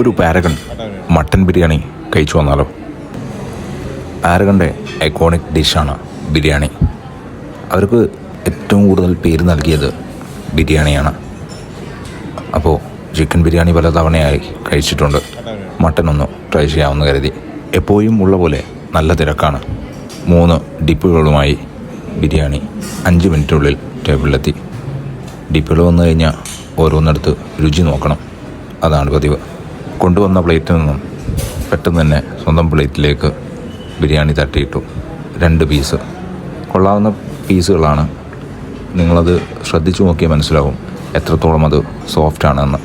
ഒരു Paragon mutton biryani കഴിച്ചു വന്നാലോ? പാരഗണിൻ്റെ ഐക്കോണിക് ഡിഷാണ് ബിരിയാണി. അവർക്ക് ഏറ്റവും കൂടുതൽ പേര് നൽകിയത് ബിരിയാണിയാണ്. അപ്പോൾ ചിക്കൻ ബിരിയാണി പലതവണയായി കഴിച്ചിട്ടുണ്ട്. മട്ടൻ ഒന്ന് ട്രൈ ചെയ്യാമെന്ന് കരുതി. എപ്പോഴും ഉള്ള പോലെ നല്ല തിരക്കാണ്. 3 ഡിപ്പുകളുമായി ബിരിയാണി 5 മിനിറ്റിനുള്ളിൽ ടേബിളിലെത്തി. ഡിപ്പുകൾ വന്നു കഴിഞ്ഞാൽ ഓരോന്നെടുത്ത് രുചി നോക്കണം. അതാണ് പതിവ്. കൊണ്ടുവന്ന പ്ലേറ്റിൽ നിന്നും പെട്ടെന്ന് തന്നെ സ്വന്തം പ്ലേറ്റിലേക്ക് ബിരിയാണി തട്ടിയിട്ടു. 2 പീസ് കൊള്ളാവുന്ന പീസുകളാണ്. നിങ്ങളത് ശ്രദ്ധിച്ചു നോക്കിയാൽ മനസ്സിലാവും എത്രത്തോളം അത് സോഫ്റ്റാണെന്ന്.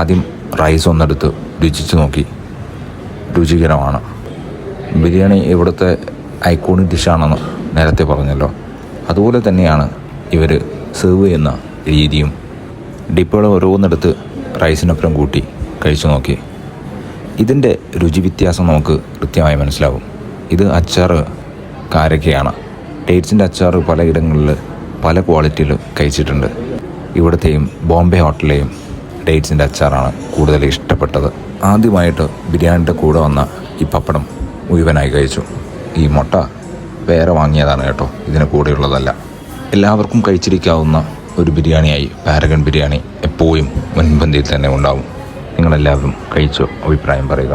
ആദ്യം റൈസ് ഒന്നെടുത്ത് രുചിച്ച് നോക്കി. രുചികരമാണ്. ബിരിയാണി ഇവിടുത്തെ ഐക്കോണിക് ഡിഷാണെന്ന് നേരത്തെ പറഞ്ഞല്ലോ. അതുപോലെ തന്നെയാണ് ഇവർ സെർവ് ചെയ്യുന്ന രീതിയും. ഡിപ്പുകൾ ഓരോന്നെടുത്ത് റൈസിനൊപ്പം കൂട്ടി കഴിച്ചു നോക്കി. ഇതിൻ്റെ രുചി വ്യത്യാസം നമുക്ക് കൃത്യമായി മനസ്സിലാവും. ഇത് അച്ചാർ കാരക്കയാണ്. ഡേറ്റ്സിൻ്റെ അച്ചാർ പലയിടങ്ങളിൽ പല ക്വാളിറ്റിയിൽ കഴിച്ചിട്ടുണ്ട്. ഇവിടുത്തെയും ബോംബെ ഹോട്ടലിലെയും ഡേറ്റ്സിൻ്റെ അച്ചാറാണ് കൂടുതൽ ഇഷ്ടപ്പെട്ടത്. ആദ്യമായിട്ട് ബിരിയാണിയുടെ കൂടെ വന്ന ഈ പപ്പടം മുഴുവനായി കഴിച്ചു. ഈ മുട്ട വേറെ വാങ്ങിയതാണ് കേട്ടോ, ഇതിന് കൂടെയുള്ളതല്ല. എല്ലാവർക്കും കഴിച്ചിരിക്കാവുന്ന ഒരു ബിരിയാണിയായി പാരഗൺ ബിരിയാണി എപ്പോഴും മുൻപന്തിയിൽ തന്നെ ഉണ്ടാവും. നിങ്ങളെല്ലാവരും കഴിച്ചോ? അഭിപ്രായം പറയുക.